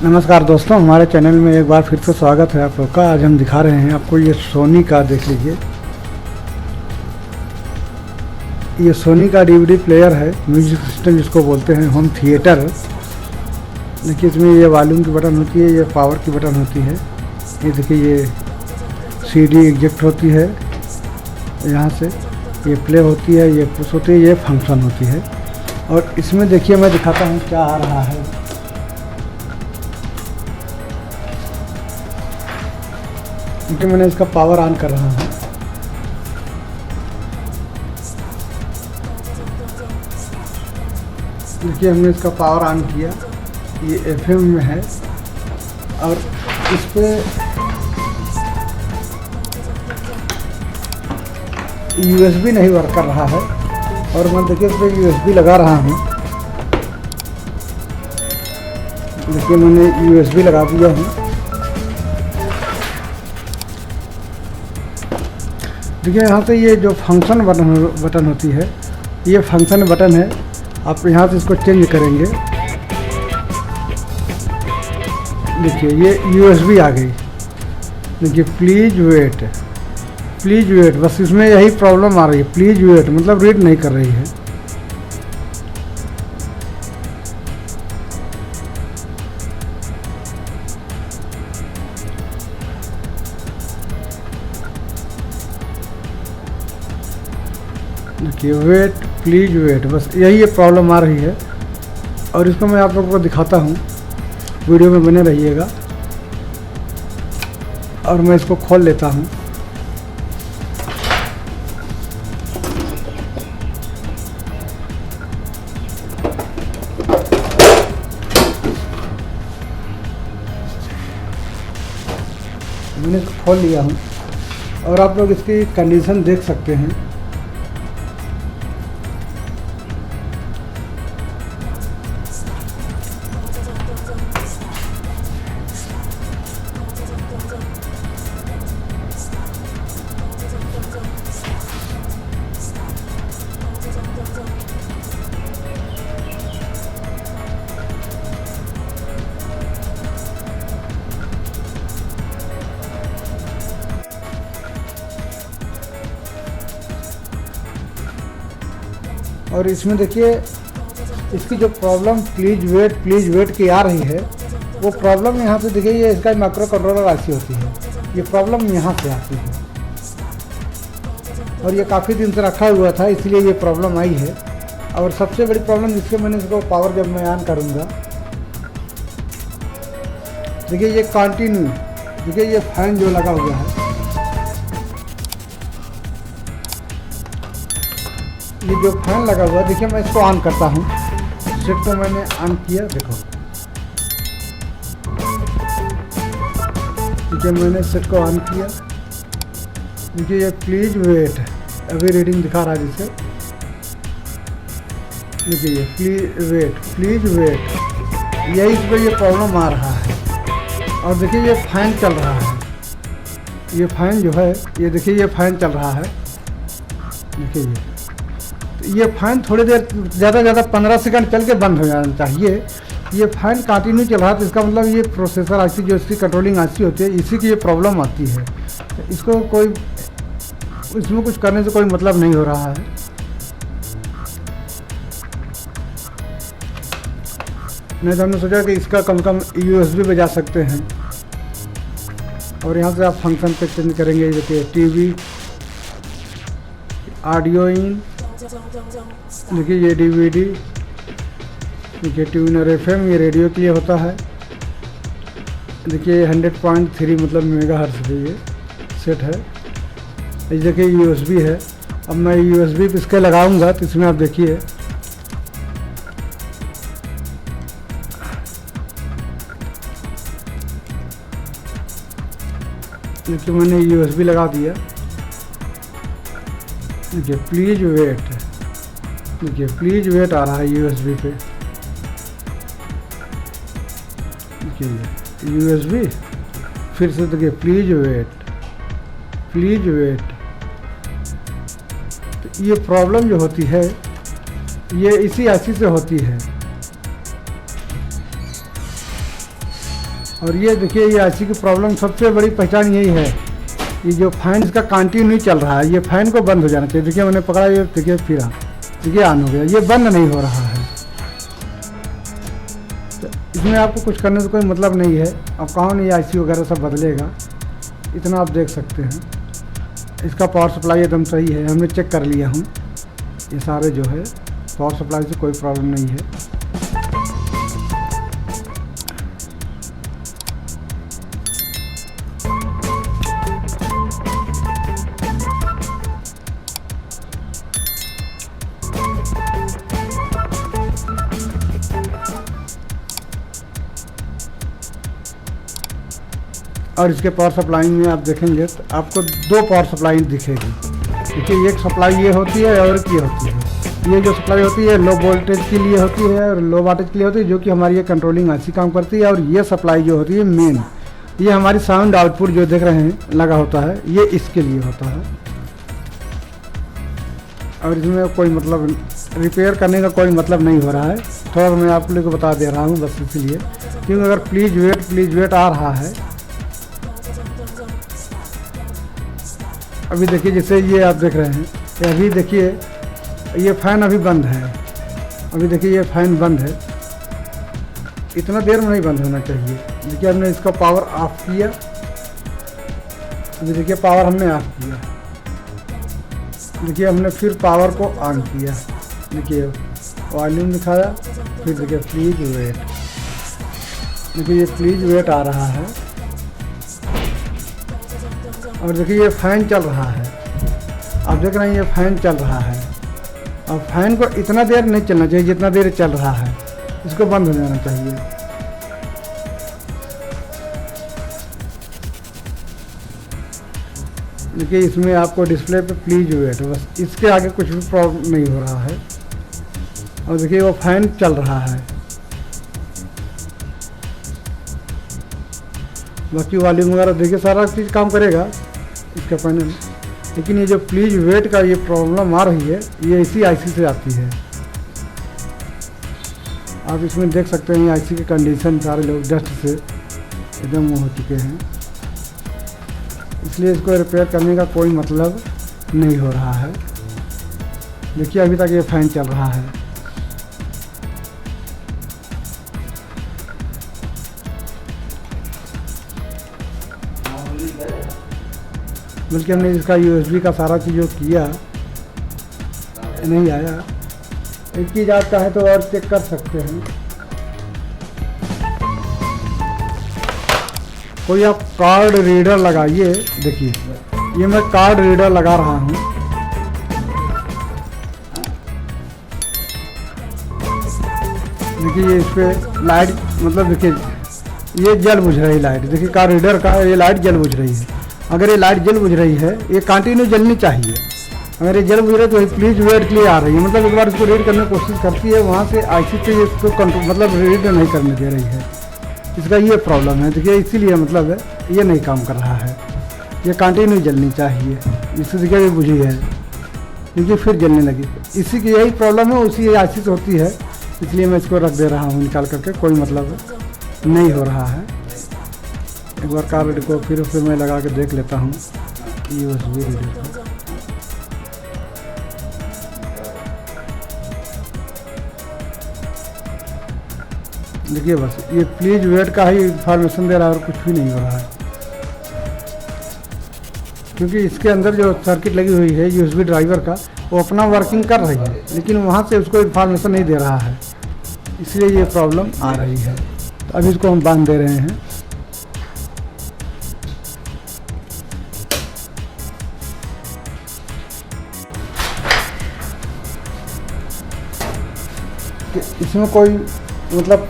नमस्कार दोस्तों, हमारे चैनल में एक बार फिर से स्वागत है आप लोग का। आज हम दिखा रहे हैं आपको ये सोनी का, देख लीजिए, ये सोनी का डीवीडी प्लेयर है, म्यूजिक सिस्टम जिसको बोलते हैं, होम थिएटर। देखिए इसमें ये वॉल्यूम की बटन होती है, ये पावर की बटन होती है। ये देखिए ये सीडी एग्जेक्ट होती है, यहाँ से ये प्ले होती है, ये पुश होती है, ये फंक्शन होती है। और इसमें देखिए मैं दिखाता हूँ क्या आ रहा है। क्योंकि मैंने इसका पावर ऑन कर रहा हूँ। देखिए हमने इसका पावर ऑन किया, ये एफएम में है और इस पे यूएसबी नहीं वर्क कर रहा है। और मैं देखिए इस पर यूएसबी लगा रहा हूँ। देखिए मैंने यूएसबी लगा दिया है। देखिए यहाँ से ये जो फंक्शन बटन होती है, ये फंक्शन बटन है। आप यहाँ से इसको चेंज करेंगे। देखिए ये यूएसबी आ गई। देखिए प्लीज़ वेट, प्लीज़ वेट, बस इसमें यही प्रॉब्लम आ रही है। प्लीज़ वेट मतलब रीड नहीं कर रही है। देखिए वेट, प्लीज़ वेट, बस यही ये प्रॉब्लम आ रही है। और इसको मैं आप लोगों को दिखाता हूँ, वीडियो में बने रहिएगा। और मैं इसको खोल लेता हूँ। मैंने इसको खोल लिया हूँ और आप लोग इसकी कंडीशन देख सकते हैं। और इसमें देखिए इसकी जो प्रॉब्लम प्लीज़ वेट की आ रही है, वो प्रॉब्लम यहाँ से देखिए, ये इसका माइक्रो कंट्रोलर ऐसी होती है, ये प्रॉब्लम यहाँ से आती है। और ये काफ़ी दिन से रखा हुआ था, इसलिए ये प्रॉब्लम आई है। और सबसे बड़ी प्रॉब्लम जिसके मैंने इसको पावर जब मैं ऑन करूँगा, देखिए ये कंटिन्यू, देखिए ये फैन जो लगा हुआ है, ये जो फैन लगा हुआ है, देखिए मैं इसको ऑन करता हूँ। सेट को मैंने ऑन किया, देखो देखिए मैंने सेट को ऑन किया। देखिए ये प्लीज़ वेट अभी रीडिंग दिखा रहा है जिससे। देखिए ये प्लीज़ वेट, यही इस पर ये प्रॉब्लम आ रहा है। और देखिए ये फैन चल रहा है, ये फैन जो है, ये देखिए ये फैन चल रहा है। देखिए ये फ़ैन थोड़ी देर ज़्यादा 15 सेकंड चल के बंद हो जाना चाहिए। ये फ़ैन कंटिन्यू चल रहा है, तो इसका मतलब ये प्रोसेसर आईसी जो इसकी कंट्रोलिंग आईसी होती है, इसी की ये प्रॉब्लम आती है। तो इसको कोई, इसमें कुछ करने से कोई मतलब नहीं हो रहा है। नहीं तो हमने सोचा कि इसका कम से कम यूएसबी पे जा सकते हैं। और यहाँ से आप फंक्शन पे चेंज करेंगे। देखिए टीवी, ऑडियो इन, देखिए ये डीवीडी, देखिए ट्यूनर एफएम, ये रेडियो के लिए होता है। देखिए 100.3 मतलब मेगाहर्ट्ज़ पे ये सेट है। इस देखिए यूएसबी है। अब मैं यूएसबी पे इसके लगाऊंगा तो इसमें आप देखिए, देखिए मैंने यूएसबी लगा दिया। देखिए प्लीज़ वेट, देखिए प्लीज़ वेट आ रहा है यूएसबी पे। देखिए यूएसबी, फिर से देखिए प्लीज़ वेट। तो ये प्रॉब्लम जो होती है, ये इसी आईसी से होती है। और ये देखिए ये आईसी की प्रॉब्लम सबसे बड़ी पहचान यही है, ये जो फैन इसका कंटिन्यू चल रहा है, ये फैन को बंद हो जाना चाहिए। देखिए मैंने पकड़ा, ये देखिए फिरा, देखिए ऑन हो गया, ये बंद नहीं हो रहा है। तो इसमें आपको कुछ करने से कोई मतलब नहीं है। अब कौन ये आईसी वगैरह सब बदलेगा, इतना आप देख सकते हैं। इसका पावर सप्लाई एकदम सही है, हमने चेक कर लिया हूँ, ये सारे जो है पावर सप्लाई से कोई प्रॉब्लम नहीं है। और इसके पावर सप्लाई में आप देखेंगे तो आपको दो पावर सप्लाई दिखेगी। देखिए एक सप्लाई ये होती है और एक ये होती है। ये जो सप्लाई होती है लो वोल्टेज के लिए होती है और लो वाटेज के लिए होती है, जो कि हमारी ये कंट्रोलिंग आईसी काम करती है। और ये सप्लाई जो होती है मेन, ये हमारी साउंड आउटपुट जो देख रहे हैं लगा होता है, ये इसके लिए होता है। और इसमें कोई मतलब रिपेयर करने का कोई मतलब नहीं हो रहा है। थोड़ा मैं आप लोगों को बता दे रहा हूँ बस इसीलिए, क्योंकि अगर प्लीज़ वेट आ रहा है। अभी देखिए जैसे ये आप देख रहे हैं, ये अभी देखिए ये फ़ैन अभी बंद है। अभी देखिए ये फ़ैन बंद है, इतना देर में नहीं बंद होना चाहिए। देखिए हमने इसका पावर ऑफ किया, अभी देखिए पावर हमने ऑफ किया, देखिए हमने फिर पावर को ऑन किया, देखिए वॉल्यूम दिखाया, फिर देखिए प्लीज़ वेट, देखिए ये प्लीज़ वेट आ रहा है। और देखिए ये फ़ैन चल रहा है, आप देख रहे हैं ये फ़ैन चल रहा है। और फैन को इतना देर नहीं चलना चाहिए जितना देर चल रहा है, इसको बंद हो जाना चाहिए। देखिए इसमें आपको डिस्प्ले पे प्लीज वेट, बस इसके आगे कुछ भी प्रॉब्लम नहीं हो रहा है। और देखिए वो फैन चल रहा है, बाकी वॉल्यूम वगैरह देखिए सारा चीज़ काम करेगा इसका पैनल। लेकिन ये जो प्लीज वेट का ये प्रॉब्लम आ रही है, ये इसी आईसी से आती है। आप इसमें देख सकते हैं आईसी की कंडीशन सारे लोग डस्ट से एकदम हो चुके हैं, इसलिए इसको रिपेयर करने का कोई मतलब नहीं हो रहा है। देखिए अभी तक ये फैन चल रहा है। बल्कि हमने इसका यूएसबी का सारा चीज़ जो किया नहीं आया। एक चीज़ आप चाहे तो और चेक कर सकते हैं, कोई आप कार्ड रीडर लगाइए। देखिए ये मैं कार्ड रीडर लगा रहा हूँ, देखिए ये इस पर लाइट मतलब देखिए ये जल बुझ रही लाइट। देखिए कार्ड रीडर का ये लाइट जल बुझ रही है। अगर ये लाइट जल बुझ रही है, ये कंटिन्यू जलनी चाहिए। अगर ये जल बुझ रहा है तो ये प्लीज वेट के लिए आ रही है, मतलब एक बार इसको रीड करने की कोशिश करती है, वहाँ से आईसी से इसको कंट्रोल मतलब रीड नहीं करने दे रही है। इसका ये प्रॉब्लम है। देखिए इसीलिए मतलब है ये नहीं काम कर रहा है, ये कंटिन्यू जलनी चाहिए। इससे देखिए ये बुझी है, देखिए फिर जलने लगी। इसी की यही प्रॉब्लम है, उसी आईसी से होती है, इसलिए मैं इसको रख दे रहा हूँ निकाल करके, कोई मतलब नहीं हो रहा है। एक बार कार्ड को फिर मैं लगा के देख लेता हूँ यूएसबी रीडर को। देखिए बस ये प्लीज वेट का ही इंफॉर्मेशन दे रहा है और कुछ भी नहीं हो रहा है, क्योंकि इसके अंदर जो सर्किट लगी हुई है यूएसबी ड्राइवर का, वो अपना वर्किंग कर रही है, लेकिन वहाँ से उसको इंफॉर्मेशन नहीं दे रहा है, इसलिए ये प्रॉब्लम आ रही है। तो अभी इसको हम बांध दे रहे हैं। इसमें कोई मतलब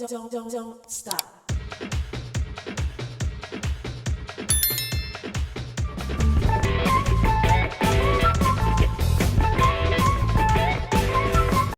don't stop.